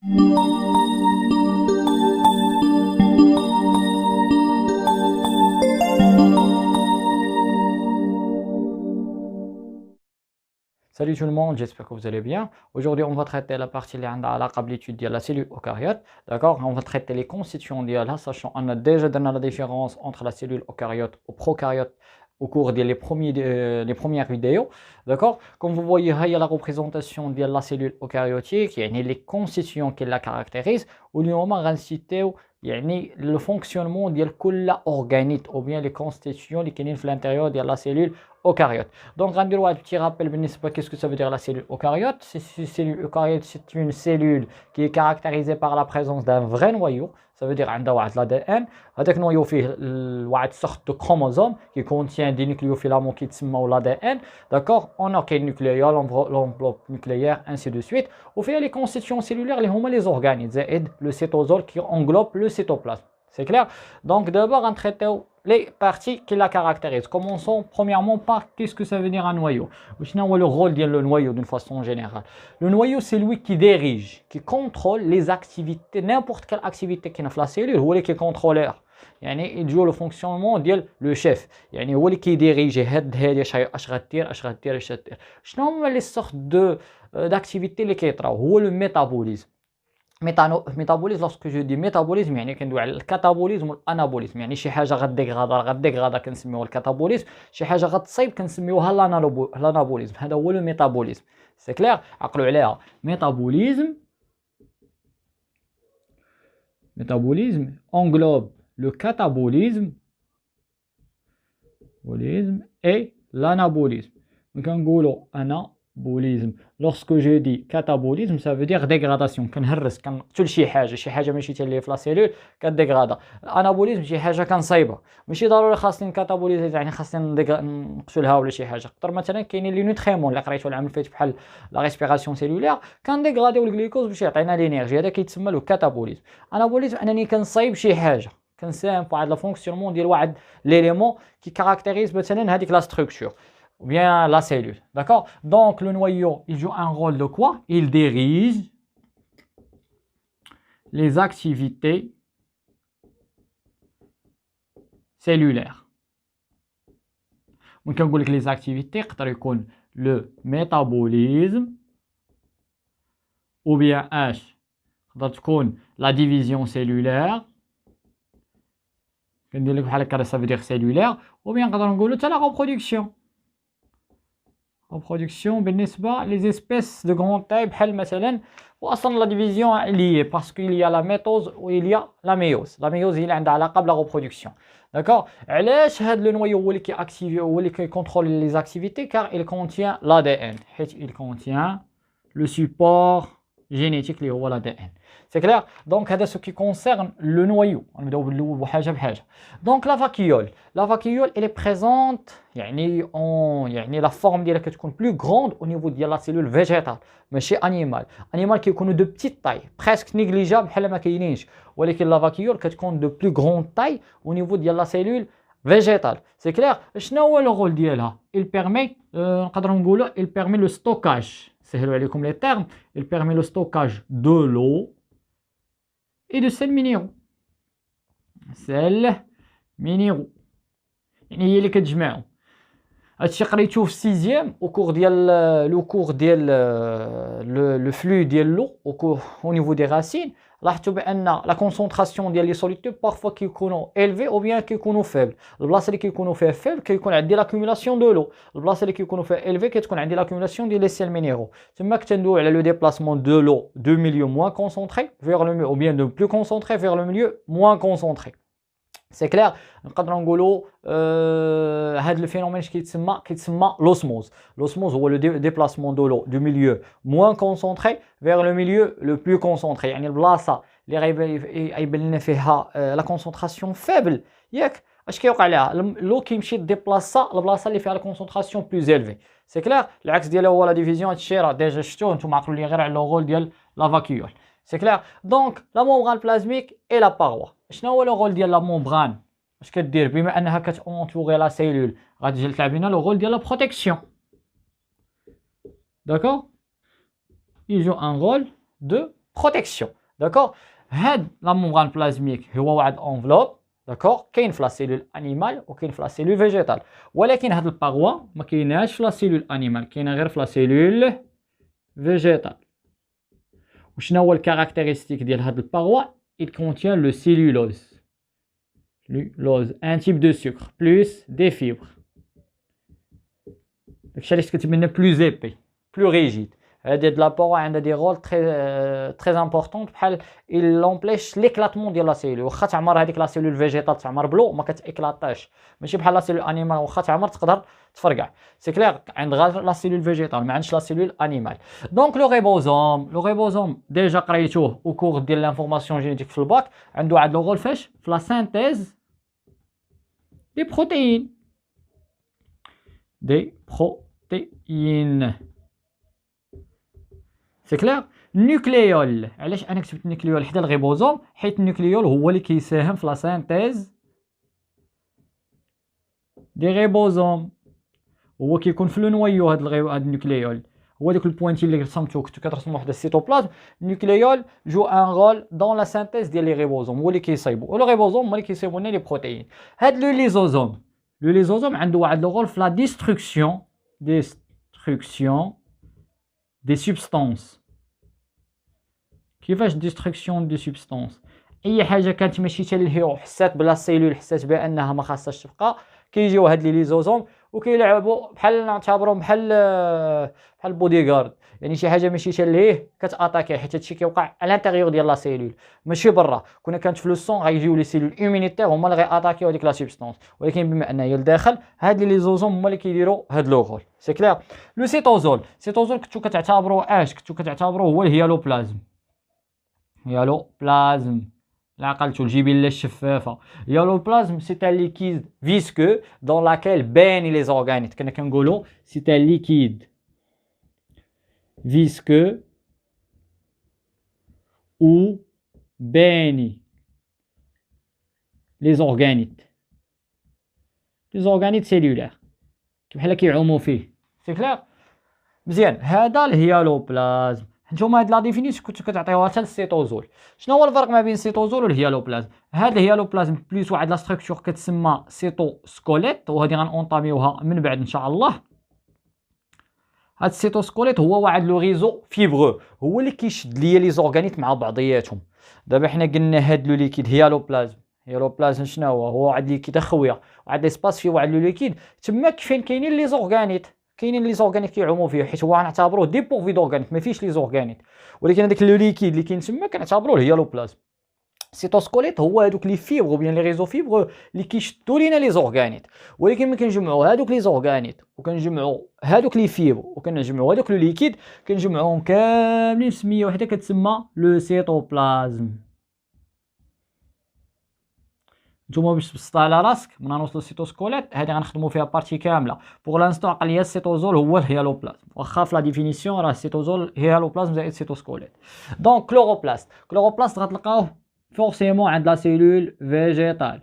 Salut tout le monde, j'espère que vous allez bien. Aujourd'hui, on va traiter la partie qui a l'étude de la cellule eucaryote. D'accord? On va traiter les constituants d'elle, sachant qu'on a déjà donné la différence entre la cellule eucaryote et prokaryote au cours des premières vidéos. D'accord? Comme vous voyez, il y a la représentation de la cellule eucaryotique, il y a les constituants qui la caractérisent, ou le le fonctionnement de la organite ou bien les constituants qui sont à l'intérieur de la cellule eucaryote. Donc, on va un petit rappel, qu'est-ce que ça veut dire la cellule eucaryote? C'est une cellule qui est caractérisée par la présence d'un vrai noyau. Ça veut dire qu'il y a l'ADN. Avec noyau, il y a une sorte de chromosome qui contient des nucléofilaments qui sont l'ADN. D'accord? On a le nucléaire, l'enveloppe nucléaire, ainsi de suite. Au fait, les constituants cellulaires, les organes, le cytosol qui englobe le cytoplasme. C'est clair? Donc, d'abord, on traite les parties qui la caractérisent. Commençons premièrement par qu'est-ce que ça veut dire un noyau. Sinon, le rôle du noyau d'une façon générale. Le noyau, c'est lui qui dirige, qui contrôle les activités, n'importe quelle activité qui est dans la cellule, ou qui est contrôleur. Il joue le fonctionnement de le chef. هو اللي كيديريج هذه اش غدير اش غدير اش غدير. شنو هما لي سورت d'activités اللي كيطراو؟ هو le métabolisme. ميتابوليزم لوسكو جو دي ميتابوليزم يعني كندوي على الكاتابوليزم والانابوليزم، يعني شي حاجه غديغرادا كنسميوها الكاتابوليزم، شي حاجه غتصيب كنسميوها الانابوليزم. هذا هو لو ميتابوليزم. سي كلير؟ عقلوا عليها. ميتابوليزم englobe le catabolisme et l'anabolisme. Donc كنقولوا anabolisme. Lorsque je dis catabolisme, ça veut dire dégradation. كنقتل شي حاجه ماشي حتى اللي في لا سيلول كديغرادا. الانابوليزم شي حاجه كنصايبها، ماشي ضروري خاصني نكاتابوليزي يعني خاصني نقتلها ولا شي حاجه. قدر مثلا كاينين لي نوتريمون اللي قريتو العام اللي فات بحال لا ريسبيراسيون سيلولير كنديغراديو الجلوكوز باش يعطينا لينيرجي، هذا كيتسمى له كاتابوليزم. انابوليزم انني كنصايب شي حاجه، كنساهم في واحد لا فونكسيونمون ديال واحد ليليمون كي كاركتيريز مثلا هذيك لا ستركتور ou bien la cellule. D'accord? Donc, le noyau, il joue un rôle de quoi? Il dirige les activités cellulaires. Donc, on dit que les activités, le métabolisme, ou bien la division cellulaire, ça veut dire cellulaire, ou bien la reproduction. Reproduction, les espèces de grande taille, la division est liée parce qu'il y a la métose ou il y a la méiose. La méiose, il a la reproduction. D'accord? Le noyau qui est activé ou qui contrôle les activités car il contient l'ADN. Il contient le support génétique qui est l'ADN. C'est clair? Donc, c'est ce qui concerne le noyau. Donc, la vacuole. La vacuole, elle est présente, la forme d'elle est plus grande au niveau de la cellule végétale, mais chez animal. Animal qui est de petite taille, presque négligeable, mais la vacuole qui est de plus grande taille au niveau de la cellule végétale. C'est clair? شنو هو le rôle ديالها؟ Il permet, il permet le stockage. C'est comme les termes. Il permet le stockage de l'eau et de sels minéraux. Sels minéraux. يعني هي اللي كتجمعهم. هادشي قريتوه في السيزيام au cours ديال le flux ديال l'eau au niveau des racines. لاحظتوا بان لا كونسونطراسيون ديال لي سوليتيود بارفوا كيكونوا élevés ou bien كيكونوا فيبل. البلاصه اللي كيكونوا فيها فيبل كيكون عندي لاكومولاسيون دو لو، البلاصه اللي كيكونوا فيها élevés كتكون عندي لاكومولاسيون ديال لي سيل مينيرو. تما كتندوي على لو ديبلاسمون دو لو دو milieu moins concentré vers le milieu ou bien de plus concentré vers le milieu moins concentré. C'est clair? نقدروا نقولوا هذا الفينومين كيتسمى l'osmose. L'osmose هو le déplacement de l'eau du milieu moins concentré vers le milieu le plus concentré. يعني البلاصه اللي غيبان لنا فيها لا كونسونطراسيون فيبل ياك اش كيوقع لها لو كيمشي ديبلاصا البلاصه اللي فيها لا كونسونطراسيون بلوز élevée. سي كلير؟ العكس ديالها هو لا ديفيزيون. هادشي راه ديجا شفتوه نتوما عقلوا لي غير على لو رول ديال لا فاكيول. سي كلير؟ دونك لا ممبران بلازميك اي لا باروا. شنو هو لو رول ديال لا ممبران؟ اش كدير بما انها كتونطوري لا سيلول؟ غتجي تلعب لنا لو رول ديال لا بروتيكسيون. داكور؟ il joue un rôle de protection. D'accord. La membrane plasmique هو واحد enveloppe. d'accord كاين في لا سيلول انيمال وكاين في لا سيلول فيجيتال ولكن هاد الباروا ما كايناش في لا سيلول انيمال كاينه غير في لا سيلول فيجيتال. وشنو هو الكارactéristique ديال هاد الباروا؟ il contient le cellulose un type de sucre plus des fibres. داكشي علاش كتبان plus épais plus rigide. هاد لا باروا عندها دي رول très important بحال il empêche l'éclatement ديال لا سيلول. واخا تعمر هذيك لا سيلول فيجيتال تعمر بلو ما كتاكلاطاش ماشي بحال لا سيلول انيمال واخا تعمر تقدر تفرقع. سي كلير عند غير لا سيلول فيجيتال ما عندش لا سيلول انيمال. دونك لو ريبوزوم ديجا قريتوه او كور ديال لانفورماسيون جينيتيك في الباك عنده واحد لو رول فاش في لا سينثيز دي بروتيين سي كلير. النيوكليول علاش انا كتبت النيوكليول حدا الريبوزوم؟ حيت النيوكليول هو اللي كيساهم في لا سينثيز دي ريبوزوم. هو كيكون في لو نويو هاد النيوكليول هو داك البوينتي اللي رسمتو كنتو كترسمو وحده السيتوبلازم. النيوكليول جو ان رول دون لا سينثيز ديال لي ريبوزوم هو اللي كيصايبو ولو ريبوزوم هما اللي كيصايبو لنا لي بروتيين. هاد لو ليزوزوم عنده واحد لو رول في لا ديستركسيون دي سبستانس. كيفاش ديستركسيون دي سبستانس؟ اي حاجه كانت ماشي لهي وحسات بلا السيلول حسات بانها ما خاصهاش تبقى كيجيو هاد لي ليزوزوم وكيلعبوا بحال نعتبرهم بحال بوديغارد. يعني شي حاجه ماشي لهيه كتاتاكي حيت هادشي كيوقع على الانتيريور ديال لا سيلول ماشي برا. كنا كانت في لو سون غيجيو لي سيلول ايمونيتير هما اللي غياتاكيو هذيك لا سبستانس ولكن بما ان هي لداخل هاد لي ليزوزوم هما اللي كيديروا هاد لو رول. سي كلير. لو سيتوزول كنتو كتعتبروه هو الهيالوبلازم. العقلتو الجبله الشفافه. الهيالوبلازم سي ان ليكيد فيسكو دون لاكيل باني لي زورغانيت. كنا كنقولوا سي ان ليكيد فيسكو ou باني لي زورغانيت سيلولار بحال كيعوموا فيه. سي كلير مزيان. هذا الهيالوبلازم نتوما هاد لا ديفينيسيون كنتو كتعطيوها حتى للسيتوزول. شنو هو الفرق ما بين السيتوزول والهيالوبلازم؟ هاد الهيالوبلازم بليس واحد لا ستركتور كتسمى سيتوسكوليت وهادي غنونطاميوها من بعد ان شاء الله. هاد السيتوسكوليت هو واحد لو ريزو فيبرو هو اللي كيشد ليا لي زورغانيت مع بعضياتهم. دابا حنا قلنا هاد لو ليكيد هيالوبلازم شنو هو واحد ليكيد اخويا واحد ليسباس فيه واحد لو ليكيد تما فين كاينين لي زورغانيت كيعوموا فيه حيت هو غنعتبروه ديبورفي دورغانيت ما فيش لي زورغانيت ولكن هذاك لو ليكيد اللي كاين تما كنعتبروه الهيالوبلازم. سيتوسكوليت هو هذوك لي فيبر ou bien لي ريزو فيبر اللي كيشدوا لينا لي زورغانيت ولكن ملي كنجمعوا هذوك لي زورغانيت وكنجمعوا هذوك لي فيبر وكنجمعوا هذوك لو ليكيد كنجمعوهم كاملين في سميه وحده كتسمى لو سيتوبلازم. نتوما باش تبسط على راسك من نوصلوا للسيتوسكوليت هذه غنخدموا فيها بارتي كامله. بوغ لانستو عقليه السيتوزول هو الهيالوبلازم واخا في لا ديفينيسيون راه السيتوزول هيالوبلازم زائد سيتوسكوليت. دونك كلوروبلاست غتلقاوه فورسيمون عند لا سيلول فيجيتال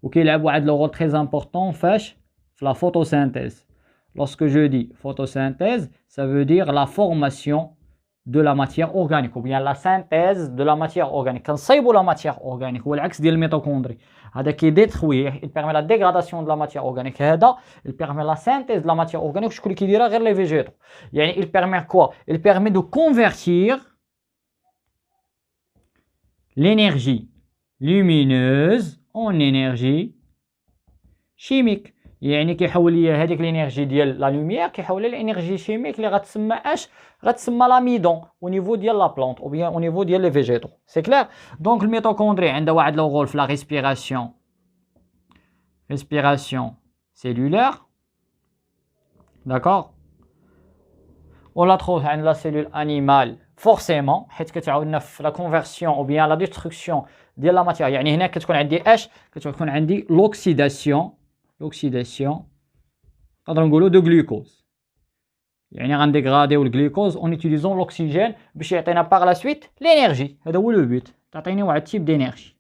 وكيلعب واحد لو رول تري امبورطون فاش في لا فوتوسينثيز. lorsque je dis photosynthèse ça veut dire la formation de la matière organique ou bien la synthèse de la matière organique. كنصايبوا la matière organique هو العكس ديال الميتوكوندري. هذا كيديتروير il permet la dégradation de la matière organique. هذا il permet la synthèse de la matière organique شكون اللي كيديرها غير les végétaux. يعني il permet quoi? Il permet de convertir l'énergie lumineuse en énergie chimique. يعني كيحول ليا هذيك الانرجي ديال لا لوميير كيحولها لانرجي شيميك اللي غتسمى غتسمى لاميدون او نيفو ديال لا بلانت او بيان او نيفو ديال لي فيجيتو. سي كلير. دونك الميتوكوندري عندها واحد لو رول في لا ريسبيراسيون سيلولار. داكور. ولا تروح عند لا سيلول انيمال فورسيمون حيت كتعاوننا في لا كونفيرسيون او بيان لا ديستركسيون ديال لا ماتيير. يعني هنا كتكون عندي كتكون عندي لوكسيداسيون نقدروا نقولوا دو غلوكوز. يعني غنديغراديو الغلوكوز اون اوتيليزون لوكسيجين باش يعطينا باغ لا سويت لينيرجي. هذا هو لو بوت تعطيني واحد تيب دينيرجي.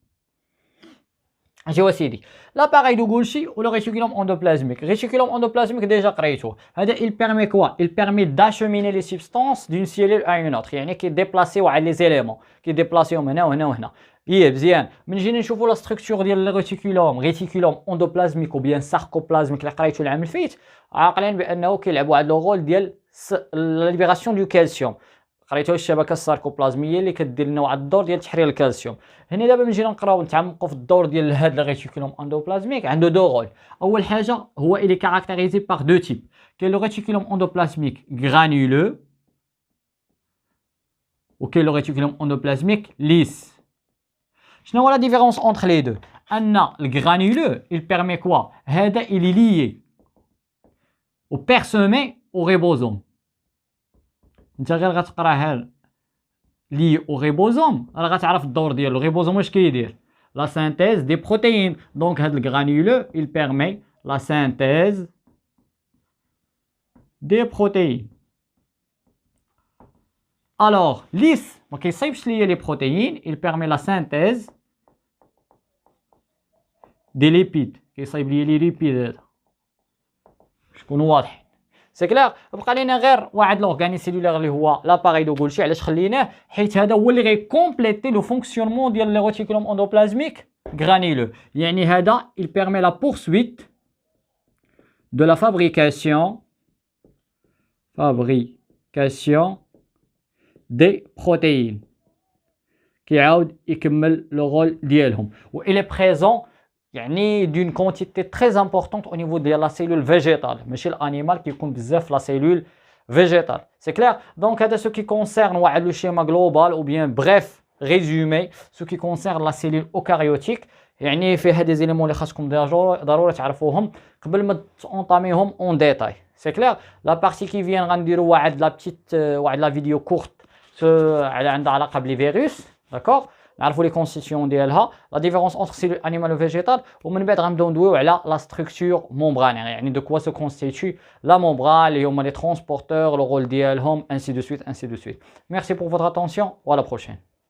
اجي سيدي l'appareil de Golgi ou le réticulum endoplasmique. Réticulum endoplasmique déjà قريتوه. هذا il permet quoi? Il permet d'acheminer les substances d'une cellule à une autre. يعني كيديبلاسيو على les éléments كيديبلاسيوهم هنا وهنا وهنا. مزيان. من جينا نشوفوا لا ستركتور ديال الريتيكولوم اندوبلازميك وبيان ساركوبلازميك اللي قريتو العام الفايت، عاقلين بانه كيلعبوا واحد لو رول ديال لا ليبراسيون دو كالسيوم. قريتو الشبكه الساركوبلازميه اللي كدير لنا واحد الدور ديال تحرير الكالسيوم. هنا دابا من جينا نقراو نتعمقوا في الدور ديال هذا الريتيكولوم اندوبلازميك، عنده دو رول. اول حاجه هو اللي كاركتيريزي باغ دو تيب، كاين لو ريتيكولوم اندوبلازميك غرانولو وكاين لو ريتيكولوم اندوبلازميك ليس. شنو هو لا ديفيرونس اونتر لي دو؟ ان الغرانولو il permet quoi؟ هذا il est lié au parsemé au ribosome. انت غير غتقراها لي او ريبوزوم راه غتعرف الدور ديالو. الريبوزوم واش كيدير؟ لا سانتيز دي بروتيين. دونك هاد الغرانولو il permet la synthèse des protéines. alors ليس ما كيصايبش ليا لي بروتيين، il permet la synthèse des lipides. كيصايب ليا لي ليبيد. هذا شكون واضح؟ سي كلير. بقى لينا غير واحد لورغاني سيلولير اللي هو لاباري دو غولشي. علاش خليناه؟ حيت هذا هو اللي غيكومبليتي لو فونكسيونمون ديال لي ريتيكولوم اندوبلازميك غرانولو. يعني هذا il permet la poursuite de la fabrication des protéines. كيعاود يكمل لو رول ديالهم. و il est présent يعني d'une quantité très importante au niveau de la cellule végétale. ماشي الانيمال كيكون بزاف لا cellule végétale. C'est clair. Donc هذا ce qui concerne واحد لو schéma global ou bien bref résumé ce qui concerne la cellule eucaryotique. يعني فيه هاد les éléments اللي خاصكم ضروري تعرفوهم قبل ما تونطاميهم اون ديتاي. C'est clair. La partie qui vient غنديروا واحد لا فيديو كورت عندها علاقه بلي فيروس. داكور. نعرفوا لي كونستيتيون ديالها، لا ديفيرونس اونتر سيلول انيمال و فيجيتال، ومن بعد غنبداو ندويو على لا ستركتور مومبرانير. يعني دو كوا سو كونستيتيو لا مومبران اللي هما لي ترونسبورتور، لو رول ديالهم انسي دو سويت انسي دو سويت. ميرسي بور فوتر اتونسيون و à la prochaine.